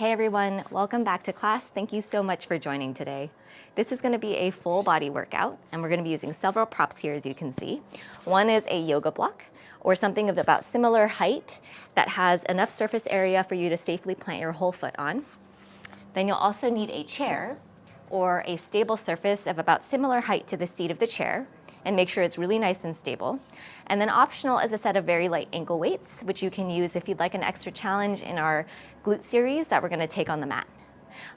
Hey everyone, welcome back to class. Thank you so much for joining today. This is going to be a full body workout, and we're going to be using several props here, as you can see. One is a yoga block, or something of about similar height that has enough surface area for you to safely plant your whole foot on. Then you'll also need a chair, or a stable surface of about similar height to the seat of the chair, and make sure it's really nice and stable. And then optional is a set of very light ankle weights, which you can use if you'd like an extra challenge in our glute series that we're gonna take on the mat.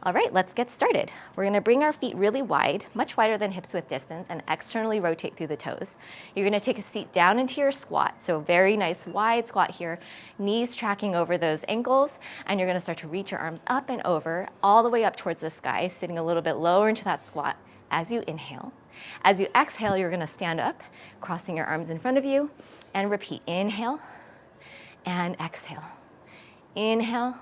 All right, let's get started. We're gonna bring our feet really wide, much wider than hips width distance, and externally rotate through the toes. You're gonna take a seat down into your squat, so very nice wide squat here, knees tracking over those ankles, and you're gonna start to reach your arms up and over, all the way up towards the sky, sitting a little bit lower into that squat as you inhale. As you exhale, you're gonna stand up, crossing your arms in front of you, and repeat. Inhale and exhale. Inhale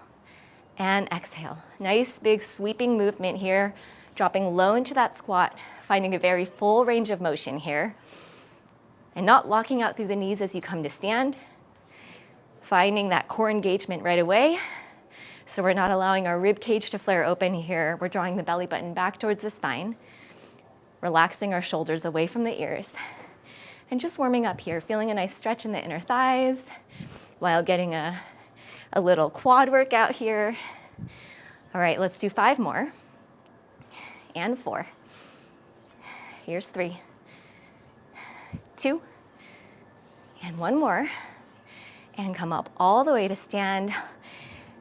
and exhale. Nice big sweeping movement here, dropping low into that squat, finding a very full range of motion here, and not locking out through the knees as you come to stand, finding that core engagement right away. So we're not allowing our rib cage to flare open here. We're drawing the belly button back towards the spine, relaxing our shoulders away from the ears, and just warming up here, feeling a nice stretch in the inner thighs while getting a little quad workout here. All right, let's do 5 more, and 4. Here's 3, 2, and 1 more, and come up all the way to stand,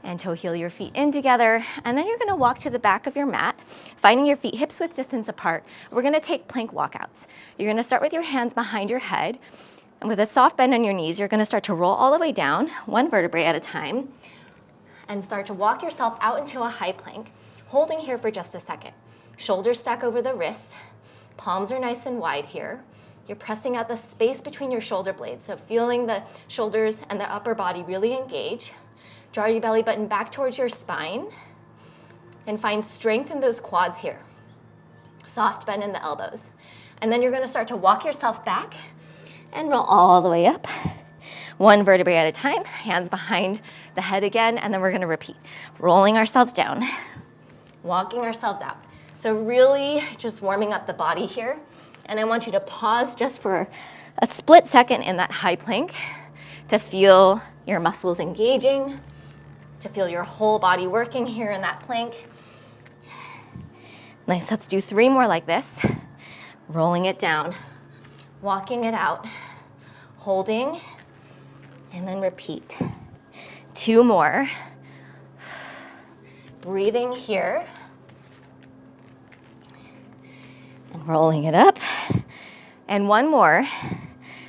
and toe heel your feet in together, and then you're gonna walk to the back of your mat, finding your feet hips width distance apart. We're gonna take plank walkouts. You're gonna start with your hands behind your head, and with a soft bend on your knees, you're gonna start to roll all the way down, 1 vertebrae at a time, and start to walk yourself out into a high plank, holding here for just a second. Shoulders stack over the wrists, palms are nice and wide here. You're pressing out the space between your shoulder blades, so feeling the shoulders and the upper body really engage. Draw your belly button back towards your spine, and find strength in those quads here. Soft bend in the elbows. And then you're gonna start to walk yourself back and roll all the way up, 1 vertebrae at a time, hands behind the head again, and then we're gonna repeat. Rolling ourselves down, walking ourselves out. So really just warming up the body here. And I want you to pause just for a split second in that high plank to feel your muscles engaging, to feel your whole body working here in that plank. Nice, let's do 3 more like this. Rolling it down, walking it out, holding, and then repeat. 2 more. Breathing here, and rolling it up. And 1 more.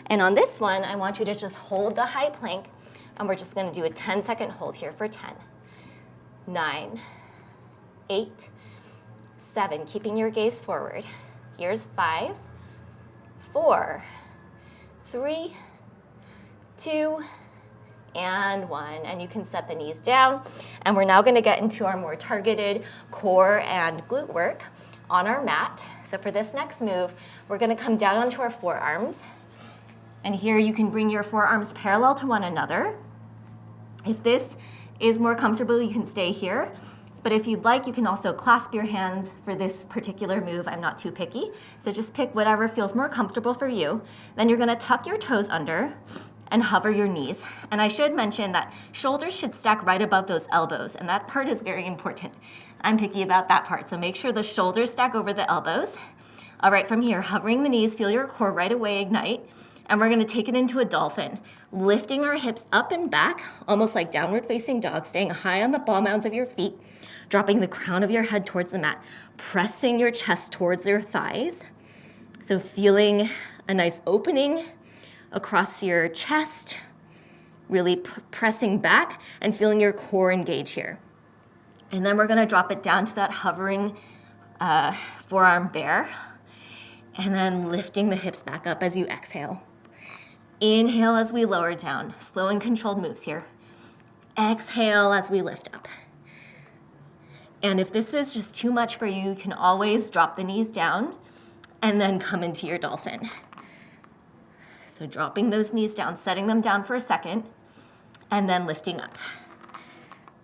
And on this one, I want you to just hold the high plank, and we're just gonna do a 10-second hold here for 10, 9, 8, 7, keeping your gaze forward. Here's 5, 4, 3, 2, and 1. And you can set the knees down. And we're now gonna get into our more targeted core and glute work on our mat. So for this next move, we're gonna come down onto our forearms. And here you can bring your forearms parallel to one another. If this is more comfortable, you can stay here. But if you'd like, you can also clasp your hands for this particular move. I'm not too picky. So just pick whatever feels more comfortable for you. Then you're gonna tuck your toes under and hover your knees. And I should mention that shoulders should stack right above those elbows, and that part is very important. I'm picky about that part, so make sure the shoulders stack over the elbows. All right, from here, hovering the knees, feel your core right away ignite. And we're gonna take it into a dolphin, lifting our hips up and back, almost like downward facing dog, staying high on the ball mounds of your feet, dropping the crown of your head towards the mat, pressing your chest towards your thighs. So feeling a nice opening across your chest, really pressing back and feeling your core engage here. And then we're gonna drop it down to that hovering forearm bear, and then lifting the hips back up as you exhale. Inhale as we lower down, slow and controlled moves here. Exhale as we lift up. And if this is just too much for you, you can always drop the knees down and then come into your dolphin. So dropping those knees down, setting them down for a second, and then lifting up.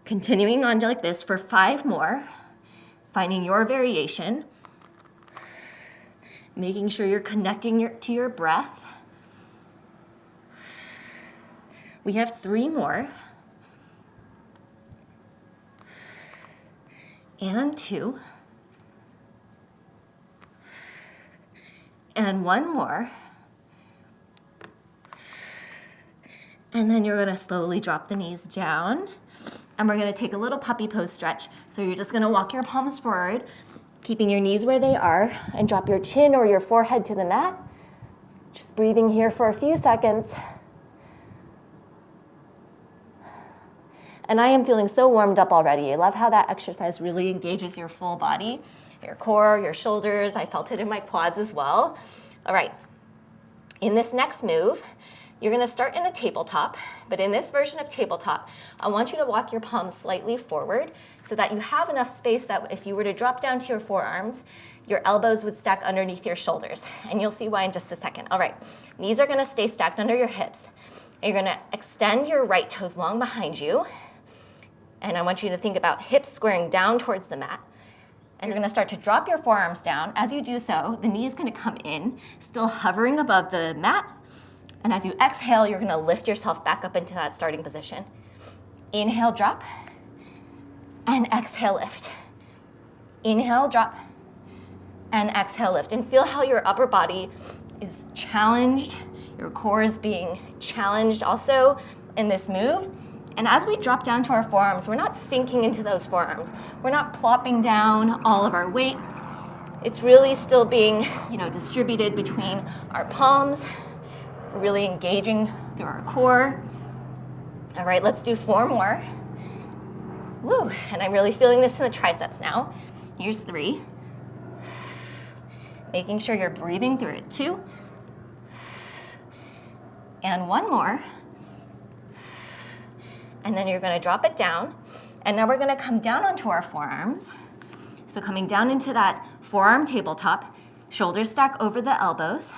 Continuing on like this for 5 more, finding your variation, making sure you're connecting to your breath. We have 3 more. And 2. And 1 more. And then you're gonna slowly drop the knees down. And we're gonna take a little puppy pose stretch. So you're just gonna walk your palms forward, keeping your knees where they are, and drop your chin or your forehead to the mat. Just breathing here for a few seconds. And I am feeling so warmed up already. I love how that exercise really engages your full body, your core, your shoulders. I felt it in my quads as well. All right, in this next move, you're gonna start in a tabletop, but in this version of tabletop, I want you to walk your palms slightly forward so that you have enough space that if you were to drop down to your forearms, your elbows would stack underneath your shoulders. And you'll see why in just a second. All right, knees are gonna stay stacked under your hips. And you're gonna extend your right toes long behind you. And I want you to think about hips squaring down towards the mat. And you're gonna start to drop your forearms down. As you do so, the knee is gonna come in, still hovering above the mat. And as you exhale, you're gonna lift yourself back up into that starting position. Inhale, drop, and exhale, lift. Inhale, drop, and exhale, lift. And feel how your upper body is challenged. Your core is being challenged also in this move. And as we drop down to our forearms, we're not sinking into those forearms. We're not plopping down all of our weight. It's really still being, distributed between our palms. We're really engaging through our core. All right, let's do 4 more. Woo, and I'm really feeling this in the triceps now. Here's 3. Making sure you're breathing through it. 2. And 1 more. And then you're gonna drop it down. And now we're gonna come down onto our forearms. So coming down into that forearm tabletop, shoulders stack over the elbows.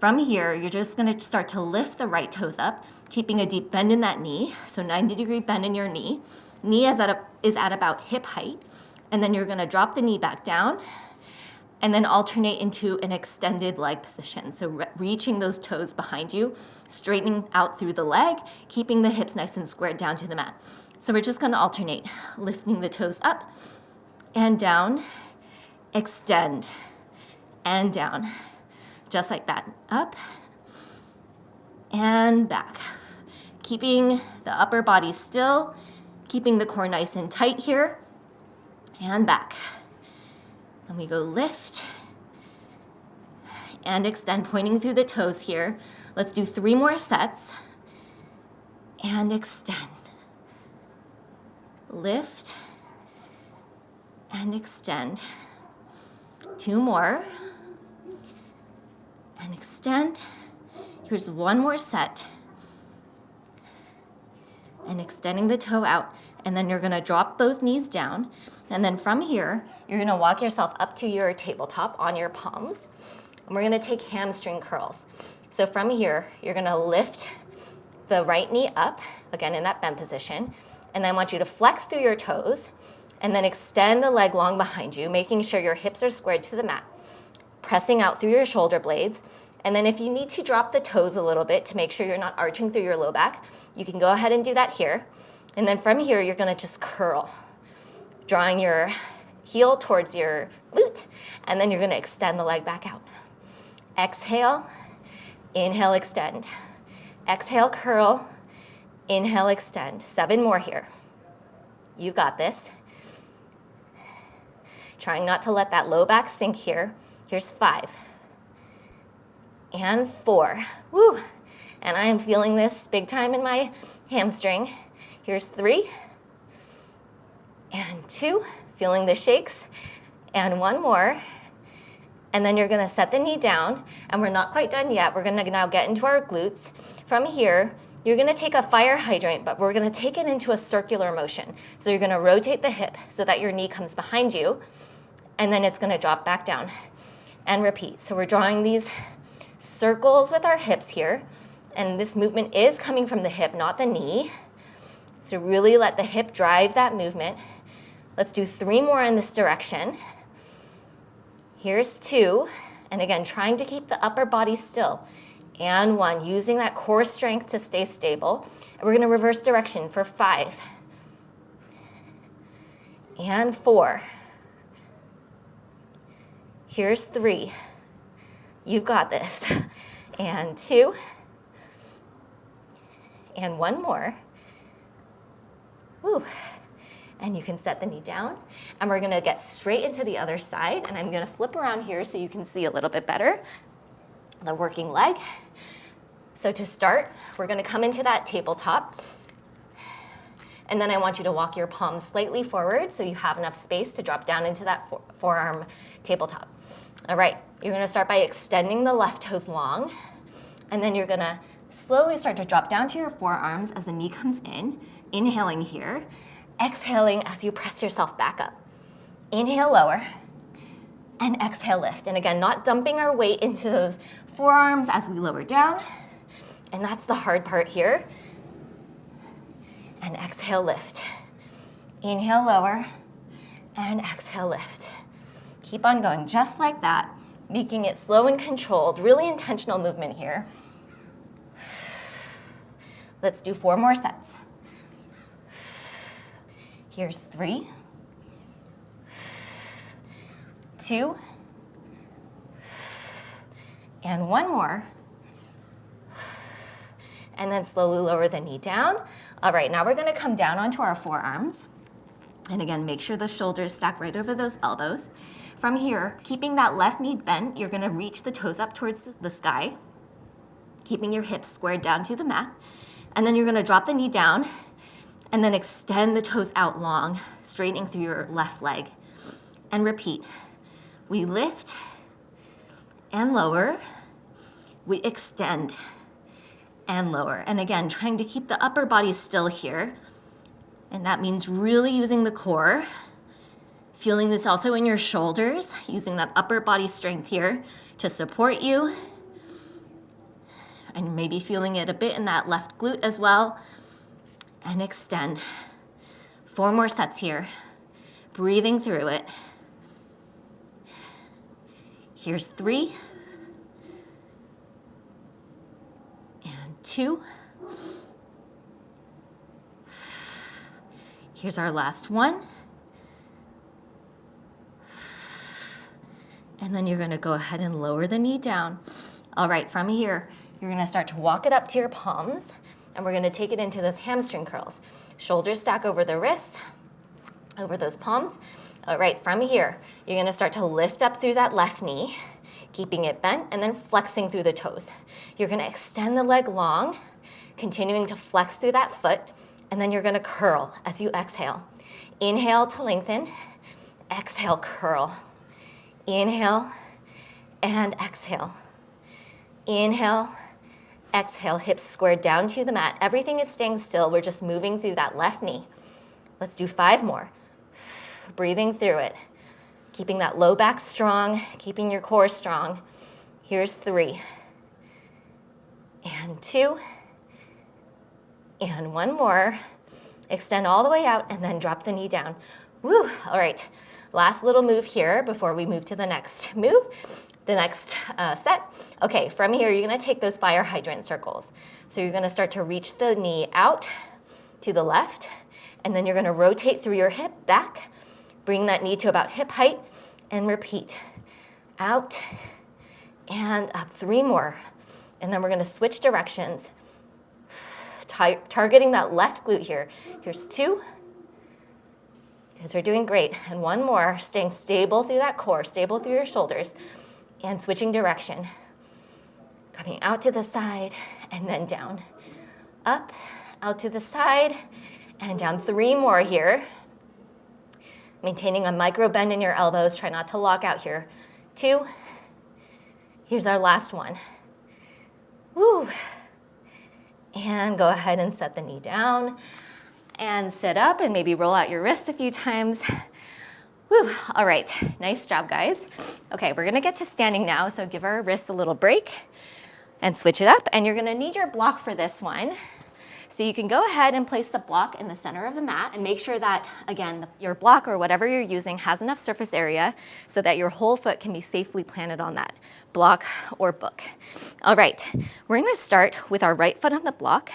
From here, you're just gonna start to lift the right toes up, keeping a deep bend in that knee. So 90-degree bend in your knee. Knee is at about hip height. And then you're gonna drop the knee back down and then alternate into an extended leg position. So reaching those toes behind you, straightening out through the leg, keeping the hips nice and squared down to the mat. So we're just gonna alternate, lifting the toes up and down, extend, and down. Just like that, up and back. Keeping the upper body still, keeping the core nice and tight here, and back. And we go lift and extend, pointing through the toes here. Let's do 3 more sets and extend. Lift and extend. 2 more and extend. Here's 1 more set and extending the toe out. And then you're gonna drop both knees down. And then from here, you're gonna walk yourself up to your tabletop on your palms. And we're gonna take hamstring curls. So from here, you're gonna lift the right knee up, again in that bend position. And then I want you to flex through your toes and then extend the leg long behind you, making sure your hips are squared to the mat, pressing out through your shoulder blades. And then if you need to drop the toes a little bit to make sure you're not arching through your low back, you can go ahead and do that here. And then from here, you're gonna just curl, drawing your heel towards your glute, and then you're gonna extend the leg back out. Exhale, inhale, extend. Exhale, curl, inhale, extend. 7 more here. You got this. Trying not to let that low back sink here. Here's 5. And 4. Woo! And I am feeling this big time in my hamstring. Here's 3. And 2. Feeling the shakes. And 1 more. And then you're gonna set the knee down, and we're not quite done yet. We're gonna now get into our glutes. From here, you're gonna take a fire hydrant, but we're gonna take it into a circular motion. So you're gonna rotate the hip so that your knee comes behind you, and then it's gonna drop back down and repeat. So we're drawing these circles with our hips here, and this movement is coming from the hip, not the knee. So really let the hip drive that movement. Let's do 3 more in this direction. Here's 2. And again, trying to keep the upper body still. And 1, using that core strength to stay stable. And we're gonna reverse direction for 5. And 4. Here's 3. You've got this. And 2. And 1 more. Woo. And you can set the knee down. And we're gonna get straight into the other side. And I'm gonna flip around here so you can see a little bit better the working leg. So to start, we're gonna come into that tabletop. And then I want you to walk your palms slightly forward so you have enough space to drop down into that forearm tabletop. All right, you're gonna start by extending the left toes long. And then you're gonna slowly start to drop down to your forearms as the knee comes in. Inhaling here. Exhaling as you press yourself back up. Inhale, lower. And exhale, lift. And again, not dumping our weight into those forearms as we lower down. And that's the hard part here. And exhale, lift. Inhale, lower. And exhale, lift. Keep on going just like that, making it slow and controlled, really intentional movement here. Let's do 4 more sets. Here's 3, 2, and 1 more. And then slowly lower the knee down. All right, now we're gonna come down onto our forearms. And again, make sure the shoulders stack right over those elbows. From here, keeping that left knee bent, you're gonna reach the toes up towards the sky, keeping your hips squared down to the mat. And then you're gonna drop the knee down and then extend the toes out long, straightening through your left leg. And repeat. We lift and lower. We extend and lower. And again, trying to keep the upper body still here. And that means really using the core. Feeling this also in your shoulders, using that upper body strength here to support you. And maybe feeling it a bit in that left glute as well. And extend. 4 more sets here. Breathing through it. Here's 3. And 2. Here's our last one. And then you're gonna go ahead and lower the knee down. All right, from here, you're gonna start to walk it up to your palms, and we're gonna take it into those hamstring curls. Shoulders stack over the wrists, over those palms. All right, from here, you're gonna start to lift up through that left knee, keeping it bent, and then flexing through the toes. You're gonna extend the leg long, continuing to flex through that foot, and then you're gonna curl as you exhale. Inhale to lengthen, exhale, curl. Inhale and exhale. Inhale, exhale, hips squared down to the mat. Everything is staying still. We're just moving through that left knee. Let's do 5 more. Breathing through it. Keeping that low back strong, keeping your core strong. Here's 3. And 2. And 1 more. Extend all the way out and then drop the knee down. Woo, all right. Last little move here before we move to the next move, the next set. Okay, from here, you're gonna take those fire hydrant circles. So you're gonna start to reach the knee out to the left, and then you're gonna rotate through your hip back, bring that knee to about hip height, and repeat. Out and up. 3 more. And then we're gonna switch directions, targeting that left glute here. Here's 2. You guys are doing great. And 1 more, staying stable through that core, stable through your shoulders, and switching direction. Coming out to the side, and then down. Up, out to the side, and down. 3 more here. Maintaining a micro bend in your elbows. Try not to lock out here. 2. Here's our last one. Woo. And go ahead and set the knee down. And sit up and maybe roll out your wrists a few times. Woo, all right, nice job, guys. Okay, we're gonna get to standing now, so give our wrists a little break and switch it up. And you're gonna need your block for this one. So you can go ahead and place the block in the center of the mat and make sure that, again, your block or whatever you're using has enough surface area so that your whole foot can be safely planted on that block or book. All right, we're gonna start with our right foot on the block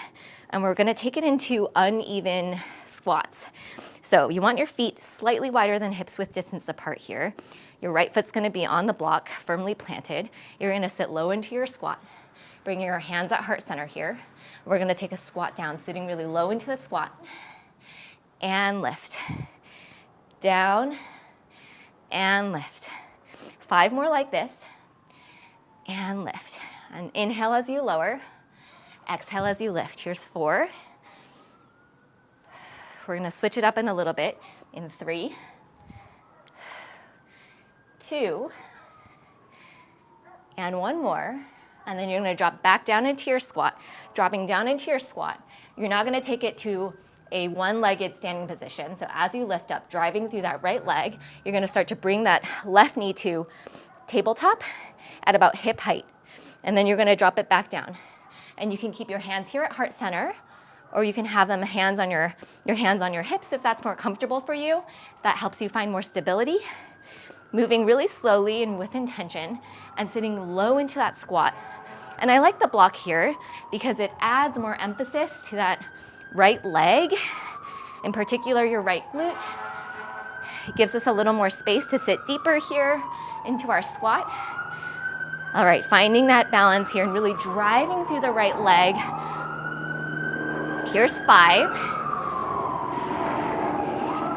and we're gonna take it into uneven squats. So you want your feet slightly wider than hips width distance apart here. Your right foot's gonna be on the block, firmly planted. You're gonna sit low into your squat. Bring your hands at heart center here. We're gonna take a squat down, sitting really low into the squat. And lift. Down and lift. 5 more like this. And lift. And inhale as you lower. Exhale as you lift. Here's 4. We're gonna switch it up in a little bit in 3, 2, and 1 more. And then you're gonna drop back down into your squat. Dropping down into your squat, you're now gonna take it to a one-legged standing position. So as you lift up, driving through that right leg, you're gonna start to bring that left knee to tabletop at about hip height. And then you're gonna drop it back down. And you can keep your hands here at heart center, or you can have them hands on your hands on your hips if that's more comfortable for you. That helps you find more stability. Moving really slowly and with intention and sitting low into that squat. And I like the block here because it adds more emphasis to that right leg, in particular your right glute. It gives us a little more space to sit deeper here into our squat. All right, finding that balance here and really driving through the right leg. Here's 5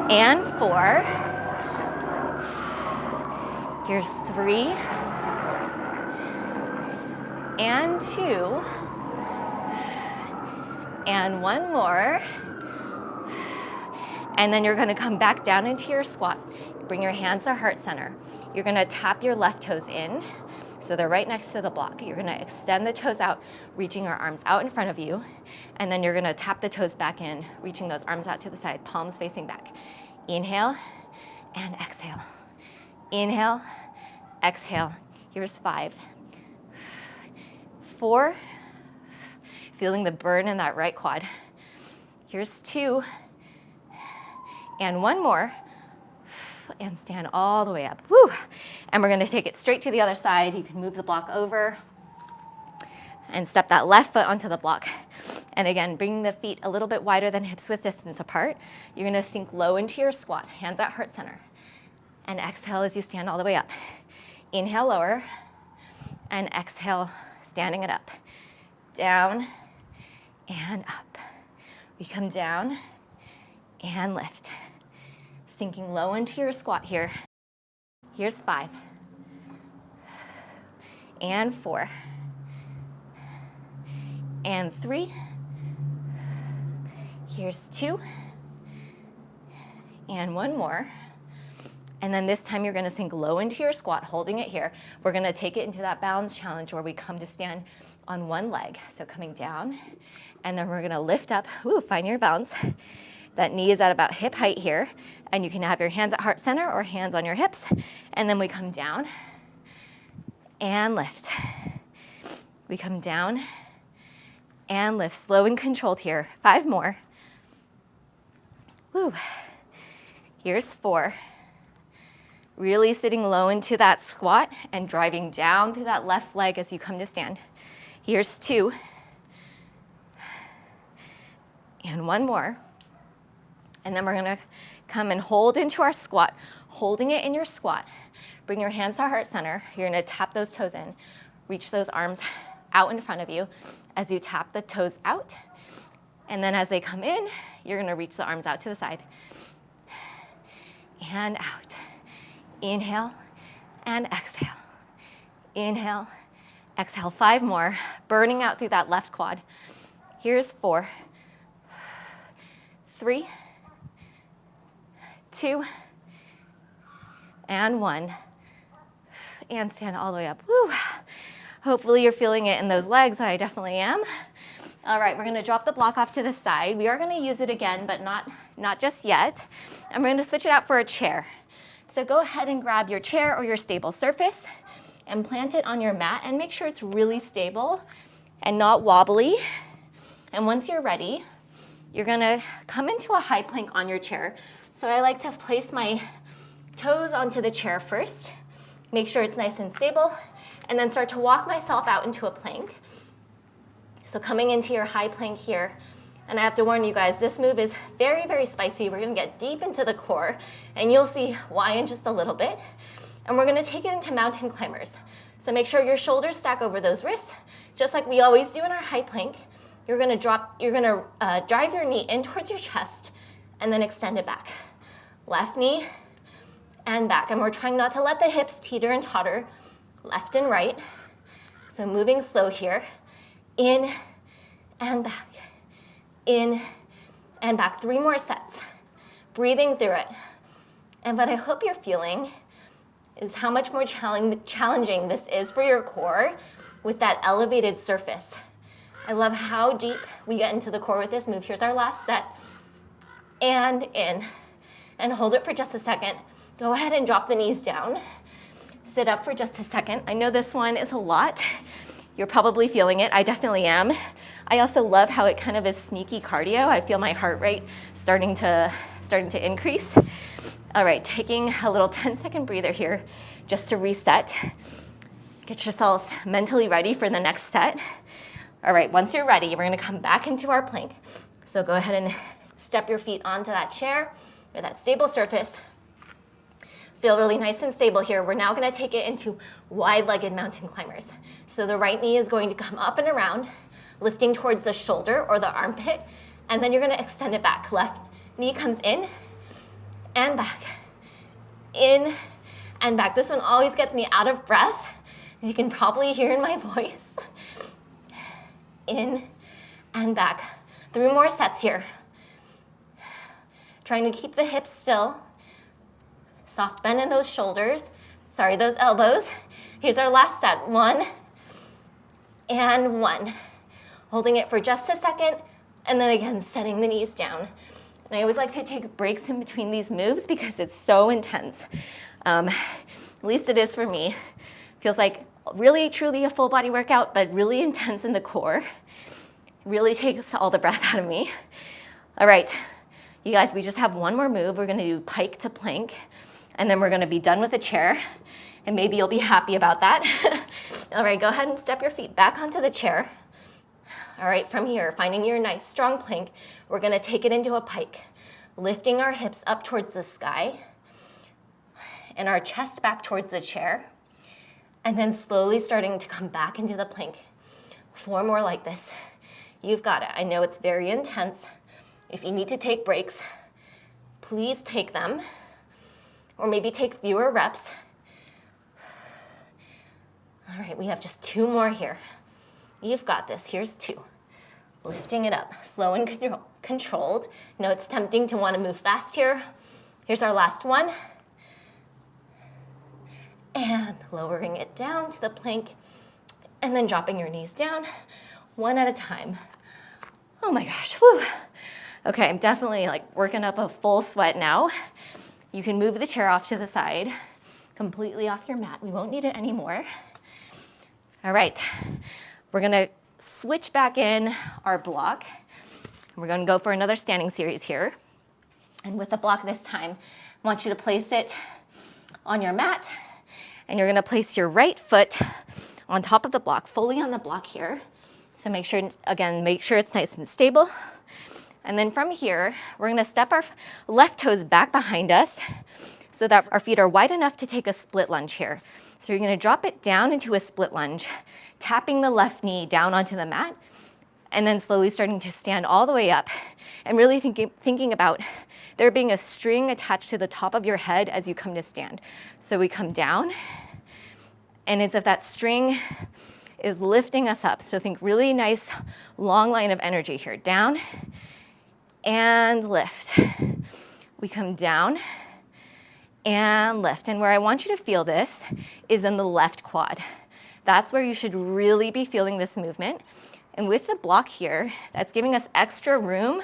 and 4. Here's 3 and 2 and 1 more. And then you're gonna come back down into your squat. Bring your hands to heart center. You're gonna tap your left toes in, so they're right next to the block. You're gonna extend the toes out, reaching your arms out in front of you, and then you're gonna tap the toes back in, reaching those arms out to the side, palms facing back. Inhale and exhale. Inhale, exhale. Here's 5, 4, feeling the burn in that right quad. Here's 2, and 1 more. And stand all the way up. Woo! And we're gonna take it straight to the other side. You can move the block over and step that left foot onto the block. And again, bringing the feet a little bit wider than hips width distance apart. You're gonna sink low into your squat, hands at heart center. And exhale as you stand all the way up. Inhale, lower, and exhale, standing it up. Down and up. We come down and lift. Sinking low into your squat here. Here's 5 and 4 and 3. Here's 2 and 1 more. And then this time you're gonna sink low into your squat, holding it here. We're gonna take it into that balance challenge where we come to stand on one leg. So coming down, and then we're gonna lift up. Ooh, find your balance. That knee is at about hip height here, and you can have your hands at heart center or hands on your hips. And then we come down and lift. We come down and lift, slow and controlled here. 5 more. Woo. Here's 4. Really sitting low into that squat and driving down through that left leg as you come to stand. Here's 2. And 1 more. And then we're gonna come and hold into our squat, holding it in your squat. Bring your hands to heart center. You're gonna tap those toes in. Reach those arms out in front of you as you tap the toes out. And then as they come in, you're gonna reach the arms out to the side. And out. Inhale and exhale. Inhale, exhale. 5 more, burning out through that left quad. Here's 4, 3, 2, and 1. And stand all the way up. Woo. Hopefully you're feeling it in those legs. I definitely am. All right, we're gonna drop the block off to the side. We are gonna use it again, but not just yet. And we're gonna switch it out for a chair. So go ahead and grab your chair or your stable surface and plant it on your mat and make sure it's really stable and not wobbly. And once you're ready, you're gonna come into a high plank on your chair. So I like to place my toes onto the chair first, make sure it's nice and stable, and then start to walk myself out into a plank. So coming into your high plank here, and I have to warn you guys, this move is very, very spicy. We're gonna get deep into the core, and you'll see why in just a little bit. And we're gonna take it into mountain climbers. So make sure your shoulders stack over those wrists, just like we always do in our high plank. You're gonna drive your knee in towards your chest, and then extend it back. Left knee and back. And we're trying not to let the hips teeter and totter left and right. So moving slow here. In and back. In and back. 3 more sets. Breathing through it. And what I hope you're feeling is how much more challenging this is for your core with that elevated surface. I love how deep we get into the core with this move. Here's our last set. And in. And hold it for just a second. Go ahead and drop the knees down. Sit up for just a second. I know this one is a lot. You're probably feeling it. I definitely am. I also love how it kind of is sneaky cardio. I feel my heart rate starting to increase. All right, taking a little 10-second breather here just to reset. Get yourself mentally ready for the next set. All right, once you're ready, we're gonna come back into our plank. So go ahead and step your feet onto that chair or that stable surface. Feel really nice and stable here. We're now gonna take it into wide-legged mountain climbers. So the right knee is going to come up and around, lifting towards the shoulder or the armpit, and then you're gonna extend it back. Left knee comes in and back, in and back. This one always gets me out of breath, as you can probably hear in my voice. In and back. 3 more sets here. Trying to keep the hips still. Soft bend in those shoulders. Sorry, those elbows. Here's our last set. 1 and 1. Holding it for just a second, and then again, setting the knees down. And I always like to take breaks in between these moves because it's so intense. At least it is for me. Feels like really, truly a full body workout, but really intense in the core. Really takes all the breath out of me. All right, you guys, we just have one more move. We're gonna do pike to plank, and then we're gonna be done with the chair, and maybe you'll be happy about that. All right, go ahead and step your feet back onto the chair. All right, from here, finding your nice strong plank, we're gonna take it into a pike, lifting our hips up towards the sky, and our chest back towards the chair, and then slowly starting to come back into the plank. 4 more like this. You've got it. I know it's very intense. If you need to take breaks, please take them, or maybe take fewer reps. All right, we have just 2 more here. You've got this. Here's 2. Lifting it up, slow and controlled. I know it's tempting to want to move fast here. Here's our last one. And lowering it down to the plank, and then dropping your knees down, 1 at a time. Oh my gosh, whew. Okay, I'm definitely like working up a full sweat now. You can move the chair off to the side, completely off your mat. We won't need it anymore. All right, we're gonna switch back in our block. We're gonna go for another standing series here. And with the block this time, I want you to place it on your mat, and you're gonna place your right foot on top of the block, fully on the block here. So make sure, again, make sure it's nice and stable. And then from here, we're gonna step our left toes back behind us so that our feet are wide enough to take a split lunge here. So you're gonna drop it down into a split lunge, tapping the left knee down onto the mat, and then slowly starting to stand all the way up, and really thinking about there being a string attached to the top of your head as you come to stand. So we come down, and it's if that string is lifting us up. So think really nice, long line of energy here. Down and lift. We come down and lift. And where I want you to feel this is in the left quad. That's where you should really be feeling this movement. And with the block here, that's giving us extra room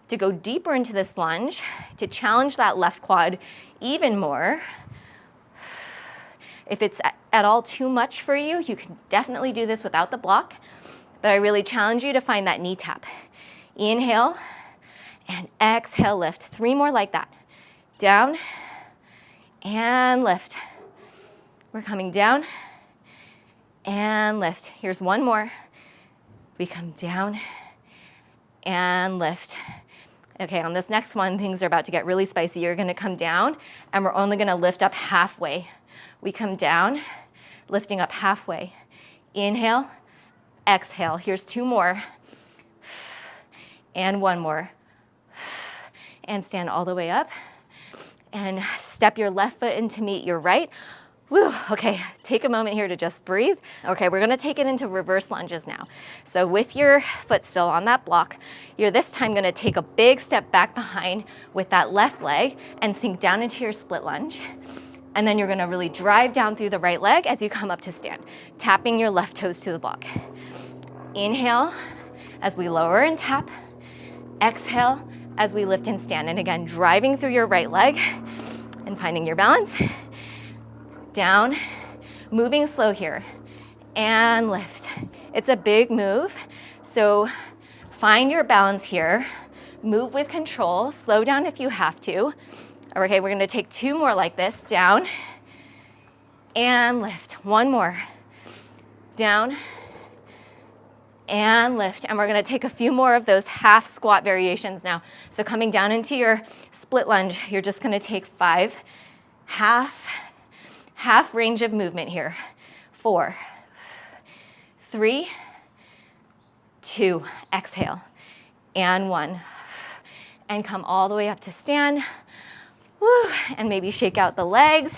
to go deeper into this lunge, to challenge that left quad even more. If it's at all too much for you, you can definitely do this without the block, but I really challenge you to find that knee tap. Inhale, and exhale, lift. 3 more like that. Down and lift. We're coming down and lift. Here's 1 more. We come down and lift. Okay, on this next one, things are about to get really spicy. You're gonna come down, and we're only gonna lift up halfway. We come down, lifting up halfway. Inhale, exhale. Here's 2 more. And 1 more. And stand all the way up. And step your left foot in to meet your right. Woo, okay, take a moment here to just breathe. Okay, we're gonna take it into reverse lunges now. So with your foot still on that block, you're this time gonna take a big step back behind with that left leg and sink down into your split lunge. And then you're gonna really drive down through the right leg as you come up to stand, tapping your left toes to the block. Inhale as we lower and tap. Exhale as we lift and stand. And again, driving through your right leg and finding your balance. Down, moving slow here, and lift. It's a big move, so find your balance here. Move with control, slow down if you have to. Okay, we're gonna take 2 more like this, down, and lift. 1 more, down, and lift. And we're gonna take a few more of those half squat variations now. So coming down into your split lunge, you're just gonna take 5, half range of movement here. 4, 3, 2, exhale, and 1. And come all the way up to stand. Woo, and maybe shake out the legs.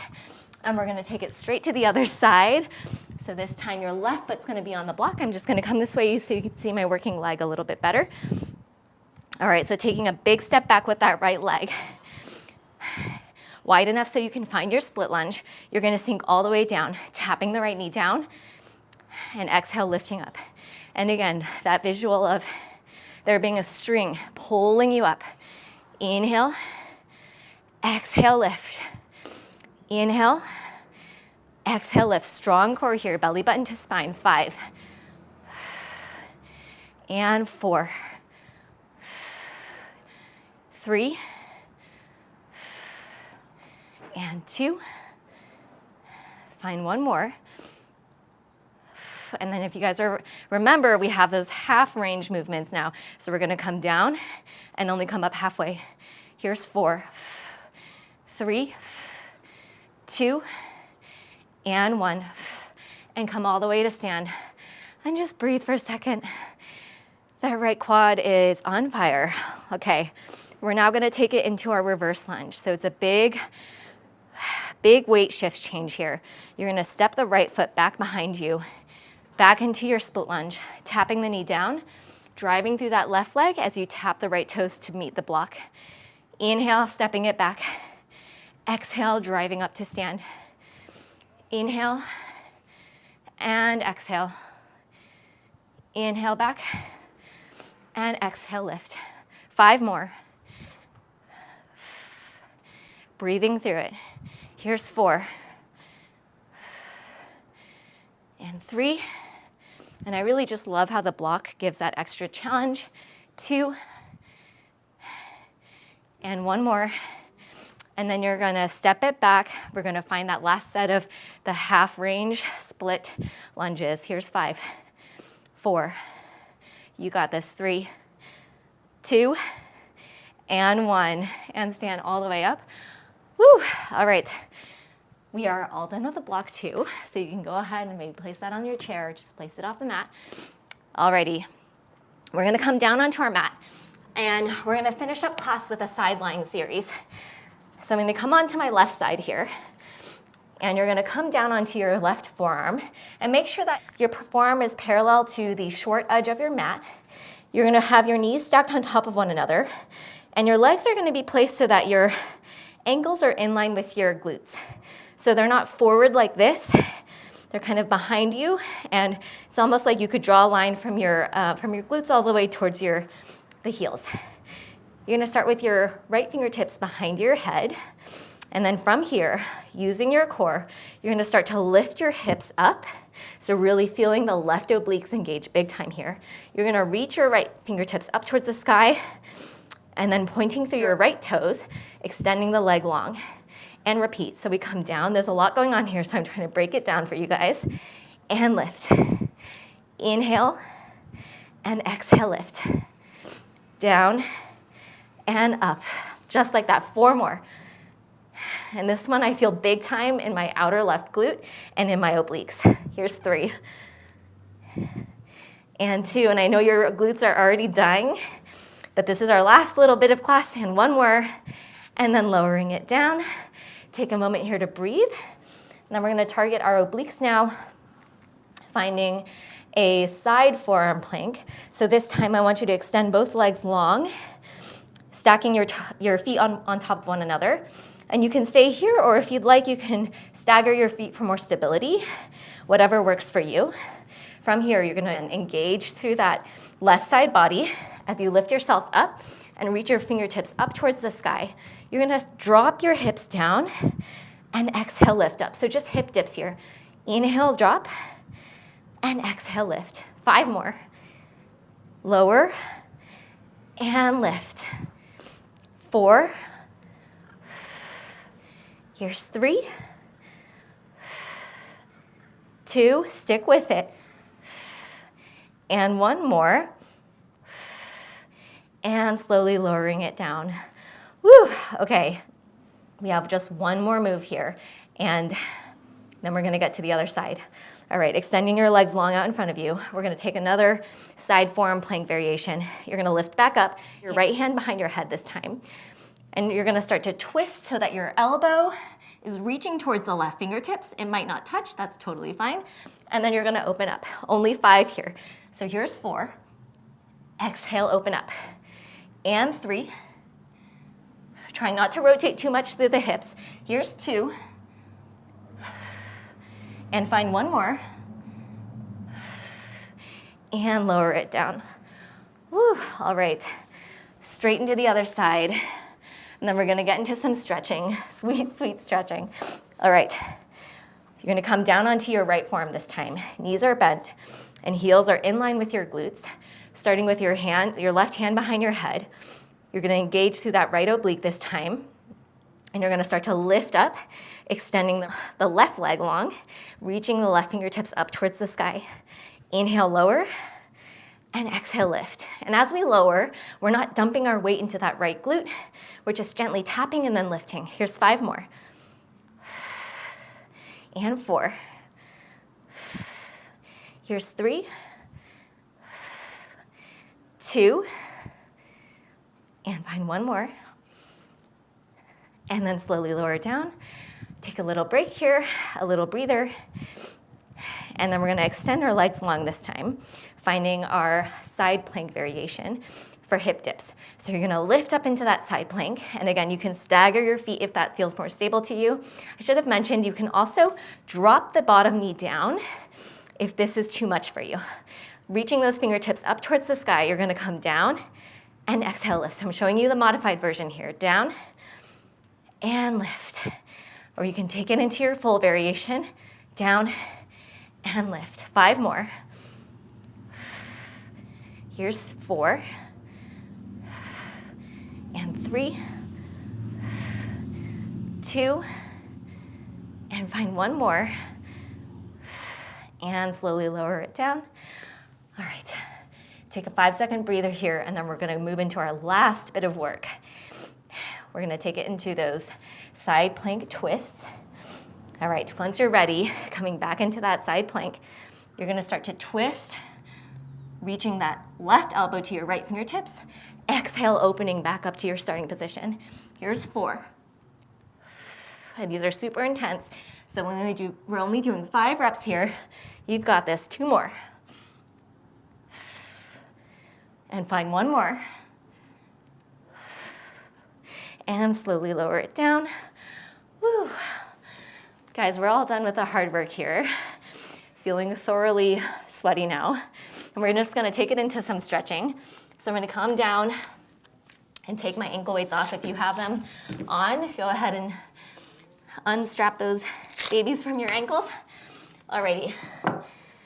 And we're gonna take it straight to the other side. So this time your left foot's gonna be on the block. I'm just gonna come this way so you can see my working leg a little bit better. All right, so taking a big step back with that right leg. Wide enough so you can find your split lunge. You're gonna sink all the way down, tapping the right knee down, and exhale, lifting up. And again, that visual of there being a string pulling you up. Inhale, exhale, lift. Inhale, exhale, lift. Strong core here, belly button to spine. 5, and 4, 3, and 2. Find 1 more. And then if you guys remember, we have those half range movements now. So we're gonna come down and only come up halfway. Here's 4, 3, 2, and 1. And come all the way to stand. And just breathe for a second. That right quad is on fire. Okay, we're now gonna take it into our reverse lunge. So it's a big weight shift change here. You're gonna step the right foot back behind you, back into your split lunge, tapping the knee down, driving through that left leg as you tap the right toes to meet the block. Inhale, stepping it back. Exhale, driving up to stand. Inhale, and exhale. Inhale back, and exhale, lift. 5 more. Breathing through it. Here's 4, and 3, and I really just love how the block gives that extra challenge. 2, and 1 more, and then you're gonna step it back. We're gonna find that last set of the half range split lunges. Here's 5, 4, you got this. 3, 2, and 1, and stand all the way up. Woo, all right. We are all done with the block 2, so you can go ahead and maybe place that on your chair, or just place it off the mat. Alrighty, we're gonna come down onto our mat, and we're gonna finish up class with a sideline series. So I'm gonna come onto my left side here, and you're gonna come down onto your left forearm, and make sure that your forearm is parallel to the short edge of your mat. You're gonna have your knees stacked on top of one another, and your legs are gonna be placed so that your ankles are in line with your glutes. So they're not forward like this, they're kind of behind you, and it's almost like you could draw a line from your glutes all the way towards the heels. You're gonna start with your right fingertips behind your head, and then from here, using your core, you're gonna start to lift your hips up, so really feeling the left obliques engage big time here. You're gonna reach your right fingertips up towards the sky, and then pointing through your right toes, extending the leg long, and repeat. So we come down. There's a lot going on here, so I'm trying to break it down for you guys. And lift. Inhale and exhale, lift. Down and up. Just like that. 4 more. And this one I feel big time in my outer left glute and in my obliques. Here's 3. And 2, and I know your glutes are already dying, but this is our last little bit of class, and 1 more, and then lowering it down. Take a moment here to breathe. And then we're gonna target our obliques now, finding a side forearm plank. So this time I want you to extend both legs long, stacking your feet on top of one another. And you can stay here, or if you'd like, you can stagger your feet for more stability, whatever works for you. From here, you're gonna engage through that left side body as you lift yourself up and reach your fingertips up towards the sky. You're gonna drop your hips down and exhale, lift up. So just hip dips here. Inhale, drop, and exhale, lift. 5 more. Lower and lift. 4. Here's 3. 2, stick with it. And 1 more. And slowly lowering it down. Woo, okay. We have just 1 more move here, and then we're gonna get to the other side. All right, extending your legs long out in front of you. We're gonna take another side forearm plank variation. You're gonna lift back up, your right hand behind your head this time, and you're gonna start to twist so that your elbow is reaching towards the left fingertips. It might not touch, that's totally fine. And then you're gonna open up. Only 5 here. So here's 4. Exhale, open up. And 3. Try not to rotate too much through the hips. Here's 2. And find 1 more. And lower it down. Woo, all right. Straighten to the other side. And then we're gonna get into some stretching. Sweet, sweet stretching. All right. You're gonna come down onto your right forearm this time. Knees are bent and heels are in line with your glutes. Starting with your left hand behind your head. You're gonna engage through that right oblique this time. And you're gonna start to lift up, extending the left leg long, reaching the left fingertips up towards the sky. Inhale, lower, and exhale, lift. And as we lower, we're not dumping our weight into that right glute. We're just gently tapping and then lifting. Here's 5 more. And 4. Here's 3. 2. And find 1 more. And then slowly lower it down. Take a little break here, a little breather. And then we're gonna extend our legs long this time, finding our side plank variation for hip dips. So you're gonna lift up into that side plank. And again, you can stagger your feet if that feels more stable to you. I should have mentioned you can also drop the bottom knee down if this is too much for you. Reaching those fingertips up towards the sky, you're gonna come down and exhale, lift. So I'm showing you the modified version here. Down and lift. Or you can take it into your full variation. Down and lift. 5 more. Here's 4. And 3. 2. And find 1 more. And slowly lower it down. All right. Take a 5-second breather here, and then we're gonna move into our last bit of work. We're gonna take it into those side plank twists. All right, once you're ready, coming back into that side plank, you're gonna start to twist, reaching that left elbow to your right fingertips. Exhale, opening back up to your starting position. Here's 4. And these are super intense. So we're only doing 5 reps here. You've got this. 2 more. And find 1 more. And slowly lower it down. Woo. Guys, we're all done with the hard work here. Feeling thoroughly sweaty now. And we're just gonna take it into some stretching. So I'm gonna come down and take my ankle weights off if you have them on. Go ahead and unstrap those babies from your ankles. Alrighty,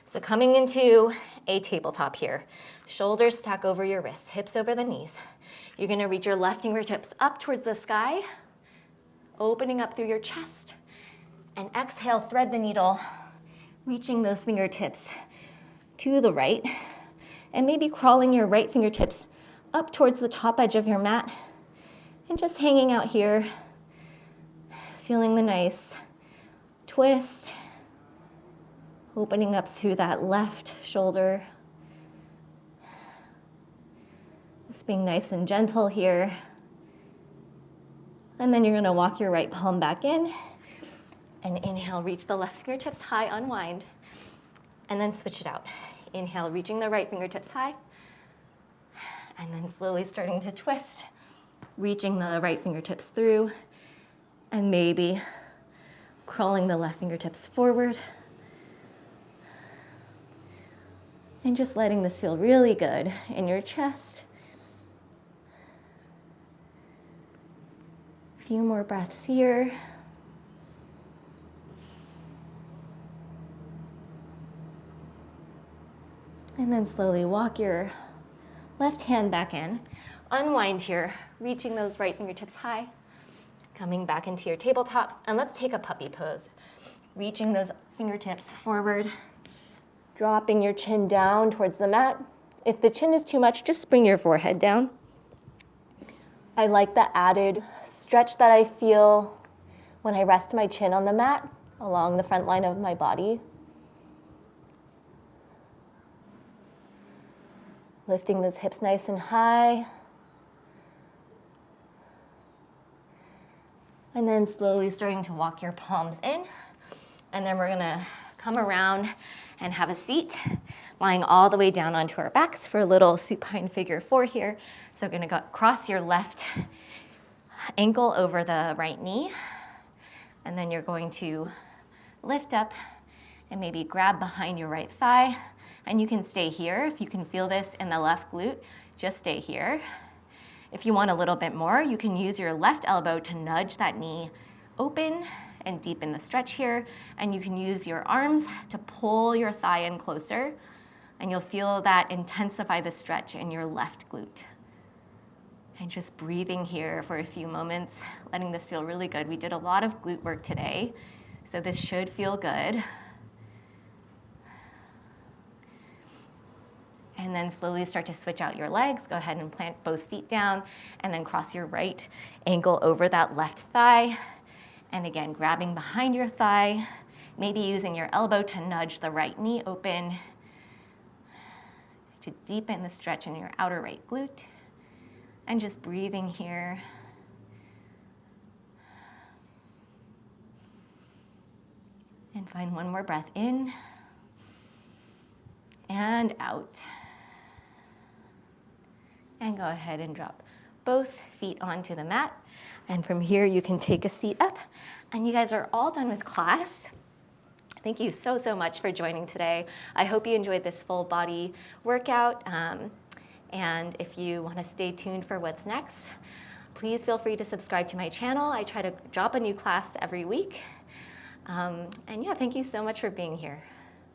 so coming into a tabletop here. Shoulders stack over your wrists, hips over the knees. You're gonna reach your left fingertips up towards the sky, opening up through your chest. And exhale, thread the needle, reaching those fingertips to the right, and maybe crawling your right fingertips up towards the top edge of your mat, and just hanging out here, feeling the nice twist, opening up through that left shoulder. Just being nice and gentle here. And then you're gonna walk your right palm back in, and inhale, reach the left fingertips high, unwind, and then switch it out. Inhale, reaching the right fingertips high, and then slowly starting to twist, reaching the right fingertips through, and maybe crawling the left fingertips forward. And just letting this feel really good in your chest. A few more breaths here. And then slowly walk your left hand back in. Unwind here, reaching those right fingertips high. Coming back into your tabletop. And let's take a puppy pose. Reaching those fingertips forward. Dropping your chin down towards the mat. If the chin is too much, just bring your forehead down. I like the added stretch that I feel when I rest my chin on the mat along the front line of my body. Lifting those hips nice and high. And then slowly starting to walk your palms in. And then we're gonna come around and have a seat, lying all the way down onto our backs for a little supine figure 4 here. So we're gonna cross your left ankle over the right knee. And then you're going to lift up and maybe grab behind your right thigh. And you can stay here. If you can feel this in the left glute, just stay here. If you want a little bit more, you can use your left elbow to nudge that knee open and deepen the stretch here. And you can use your arms to pull your thigh in closer. And you'll feel that intensify the stretch in your left glute. And just breathing here for a few moments, letting this feel really good. We did a lot of glute work today, so this should feel good. And then slowly start to switch out your legs. Go ahead and plant both feet down and then cross your right ankle over that left thigh. And again, grabbing behind your thigh, maybe using your elbow to nudge the right knee open to deepen the stretch in your outer right glute. And just breathing here. And find one more breath in and out. And go ahead and drop both feet onto the mat. And from here, you can take a seat up. And you guys are all done with class. Thank you so, so much for joining today. I hope you enjoyed this full body workout. And if you want to stay tuned for what's next, please feel free to subscribe to my channel. I try to drop a new class every week. And yeah, thank you so much for being here.